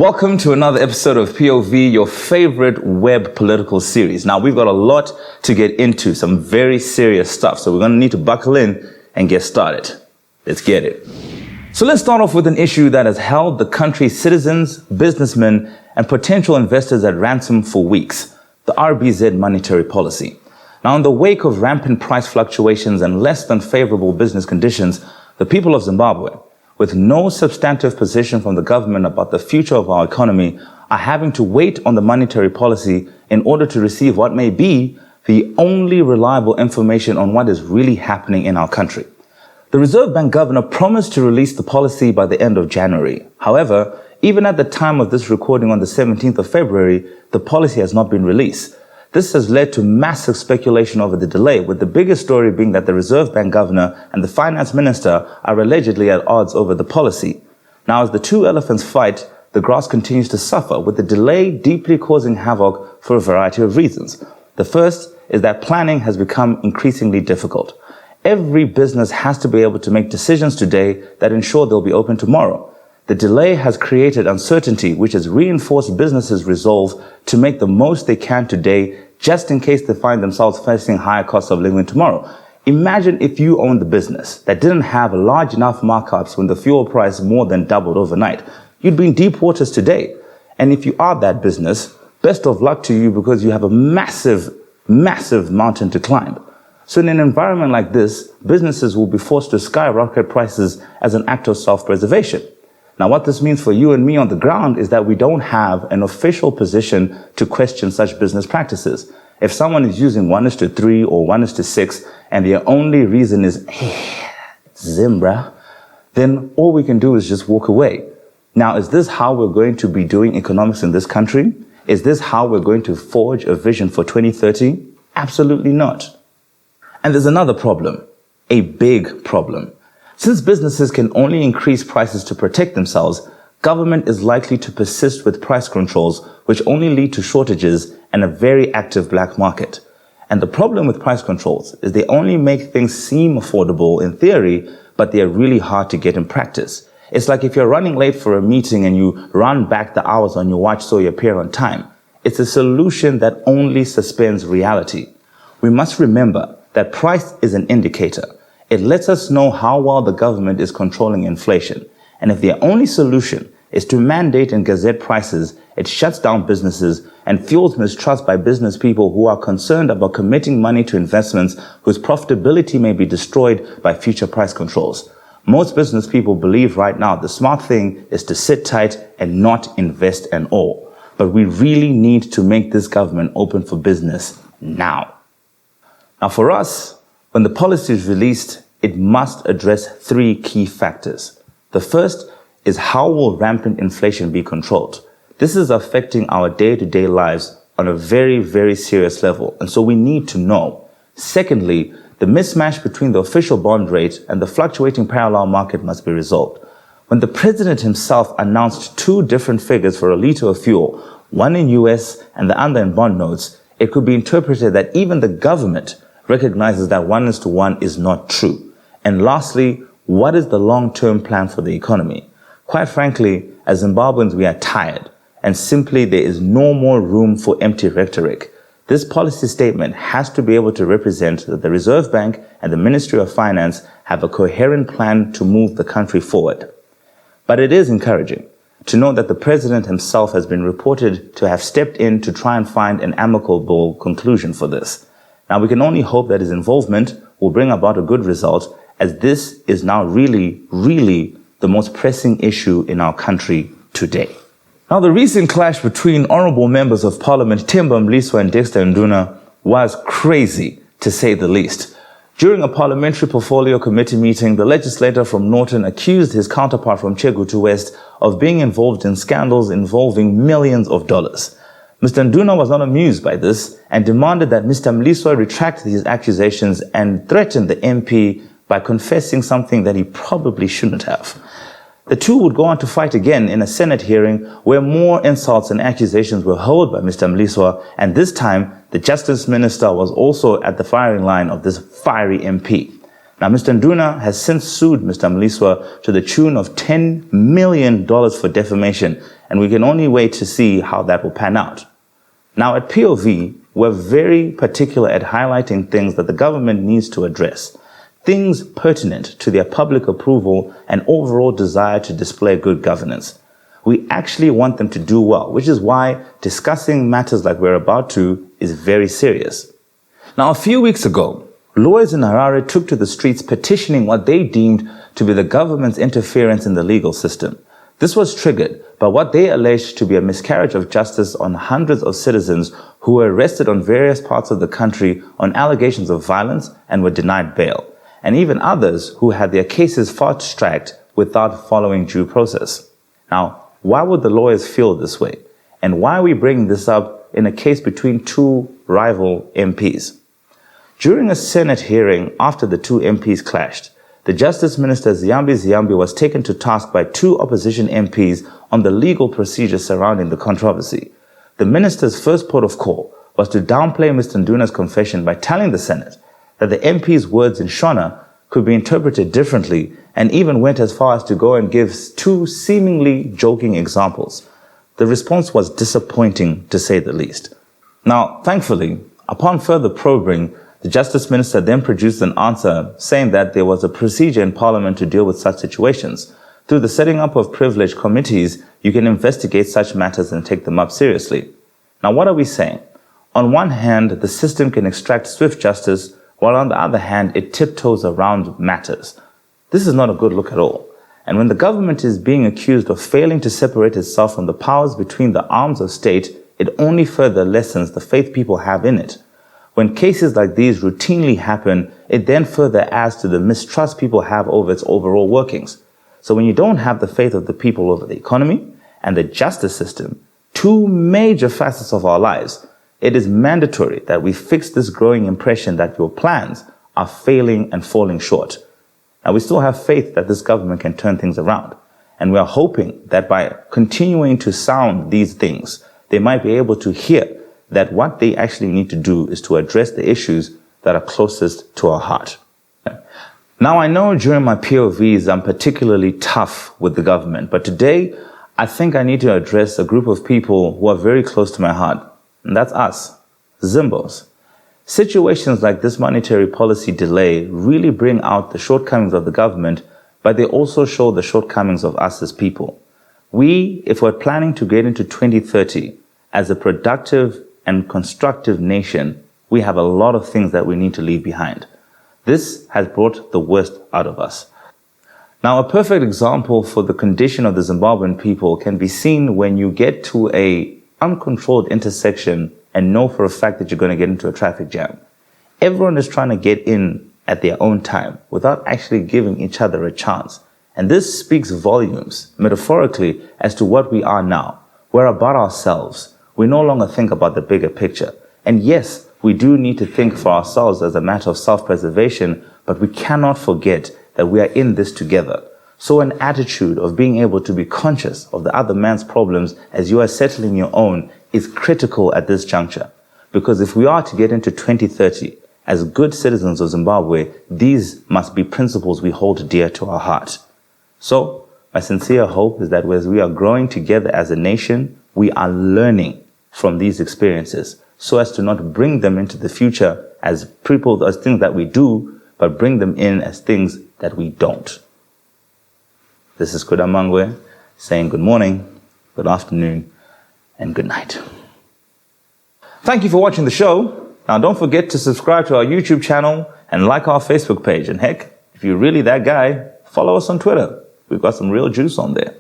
Welcome to another episode of POV, your favorite web political series. Now, we've got a lot to get into, some very serious stuff, so we're going to need to buckle in and get started. Let's get it. So let's start off with an issue that has held the country's citizens, businessmen, and potential investors at ransom for weeks, the RBZ monetary policy. Now, in the wake of rampant price fluctuations and less than favorable business conditions, the people of Zimbabwe, with no substantive position from the government about the future of our economy, are having to wait on the monetary policy in order to receive what may be the only reliable information on what is really happening in our country. The Reserve Bank governor promised to release the policy by the end of January. However, even at the time of this recording on the 17th of February, the policy has not been released. This has led to massive speculation over the delay, with the biggest story being that the Reserve Bank governor and the finance minister are allegedly at odds over the policy. Now, as the two elephants fight, the grass continues to suffer, with the delay deeply causing havoc for a variety of reasons. The first is that planning has become increasingly difficult. Every business has to be able to make decisions today that ensure they'll be open tomorrow. The delay has created uncertainty, which has reinforced businesses' resolve to make the most they can today, just in case they find themselves facing higher costs of living tomorrow. Imagine if you owned the business that didn't have large enough markups when the fuel price more than doubled overnight. You'd be in deep waters today. And if you are that business, best of luck to you, because you have a massive mountain to climb. So in an environment like this, businesses will be forced to skyrocket prices as an act of self-preservation. Now, what this means for you and me on the ground is that we don't have an official position to question such business practices. If someone is using 1:3 or 1:6 and their only reason is, Zimbra, then all we can do is just walk away. Now, is this how we're going to be doing economics in this country? Is this how we're going to forge a vision for 2030? Absolutely not. And there's another problem, a big problem. Since businesses can only increase prices to protect themselves, government is likely to persist with price controls, which only lead to shortages and a very active black market. And the problem with price controls is they only make things seem affordable in theory, but they are really hard to get in practice. It's like if you're running late for a meeting and you run back the hours on your watch so you appear on time. It's a solution that only suspends reality. We must remember that price is an indicator. It lets us know how well the government is controlling inflation. And if their only solution is to mandate and gazette prices, it shuts down businesses and fuels mistrust by business people who are concerned about committing money to investments whose profitability may be destroyed by future price controls. Most business people believe right now the smart thing is to sit tight and not invest at all. But we really need to make this government open for business now. Now, for us, when the policy is released, it must address three key factors. The first is, how will rampant inflation be controlled? This is affecting our day-to-day lives on a very serious level, and so we need to know. Secondly, the mismatch between the official bond rate and the fluctuating parallel market must be resolved. When the president himself announced two different figures for a liter of fuel, one in US and the other in bond notes, it could be interpreted that even the government recognizes that 1:1 is not true. And lastly, what is the long-term plan for the economy? Quite frankly, as Zimbabweans, we are tired, and simply there is no more room for empty rhetoric. This policy statement has to be able to represent that the Reserve Bank and the Ministry of Finance have a coherent plan to move the country forward. But it is encouraging to know that the president himself has been reported to have stepped in to try and find an amicable conclusion for this. Now, we can only hope that his involvement will bring about a good result, as this is now really the most pressing issue in our country today. Now, the recent clash between honorable members of Parliament Themba Mliswa and Dexter Nduna was crazy, to say the least. During a parliamentary portfolio committee meeting, the legislator from Norton accused his counterpart from Chegutu West of being involved in scandals involving millions of dollars. Mr. Nduna was not amused by this and demanded that Mr. Mliswa retract his accusations and threatened the MP by confessing something that he probably shouldn't have. The two would go on to fight again in a Senate hearing where more insults and accusations were hurled by Mr. Mliswa, and this time the Justice Minister was also at the firing line of this fiery MP. Now, Mr. Nduna has since sued Mr. Mliswa to the tune of $10 million for defamation, and we can only wait to see how that will pan out. Now, at POV, we're very particular at highlighting things that the government needs to address, things pertinent to their public approval and overall desire to display good governance. We actually want them to do well, which is why discussing matters like we're about to is very serious. Now, a few weeks ago, lawyers in Harare took to the streets petitioning what they deemed to be the government's interference in the legal system. This was triggered by what they alleged to be a miscarriage of justice on hundreds of citizens who were arrested on various parts of the country on allegations of violence and were denied bail, and even others who had their cases fast-tracked without following due process. Now, why would the lawyers feel this way? And why are we bringing this up in a case between two rival MPs? During a Senate hearing after the two MPs clashed, the Justice Minister Ziyambi was taken to task by two opposition MPs on the legal procedure surrounding the controversy. The minister's first port of call was to downplay Mr. Nduna's confession by telling the Senate that the MP's words in Shona could be interpreted differently, and even went as far as to go and give two seemingly joking examples. The response was disappointing, to say the least. Now, thankfully, upon further probing, the Justice Minister then produced an answer saying that there was a procedure in Parliament to deal with such situations. Through the setting up of privileged committees, you can investigate such matters and take them up seriously. Now, what are we saying? On one hand, the system can extract swift justice, while on the other hand, it tiptoes around matters. This is not a good look at all. And when the government is being accused of failing to separate itself from the powers between the arms of state, it only further lessens the faith people have in it. When cases like these routinely happen, it then further adds to the mistrust people have over its overall workings. So when you don't have the faith of the people over the economy and the justice system, two major facets of our lives, it is mandatory that we fix this growing impression that your plans are failing and falling short. Now, we still have faith that this government can turn things around. And we are hoping that by continuing to sound these things, they might be able to hear that what they actually need to do is to address the issues that are closest to our heart. Now, I know during my POVs, I'm particularly tough with the government, but today, I think I need to address a group of people who are very close to my heart. And that's us, Zimbos. Situations like this monetary policy delay really bring out the shortcomings of the government, but they also show the shortcomings of us as people. We, if we're planning to get into 2030 as a productive and constructive nation, we have a lot of things that we need to leave behind. This has brought the worst out of us. Now, a perfect example for the condition of the Zimbabwean people can be seen when you get to a uncontrolled intersection and know for a fact that you're going to get into a traffic jam. Everyone is trying to get in at their own time without actually giving each other a chance. And this speaks volumes, metaphorically, as to what we are now. We're about ourselves. We no longer think about the bigger picture. And yes, we do need to think for ourselves as a matter of self-preservation, but we cannot forget that we are in this together. So an attitude of being able to be conscious of the other man's problems as you are settling your own is critical at this juncture. Because if we are to get into 2030 as good citizens of Zimbabwe, these must be principles we hold dear to our heart. So my sincere hope is that as we are growing together as a nation, we are learning from these experiences so as to not bring them into the future as people, as things that we do, but bring them in as things that we don't. This is Kuda Mangwe saying good morning, good afternoon, and good night. Thank you for watching the show. Now don't forget to subscribe to our YouTube channel and like our Facebook page. And heck, if you're really that guy, follow us on Twitter. We've got some real juice on there.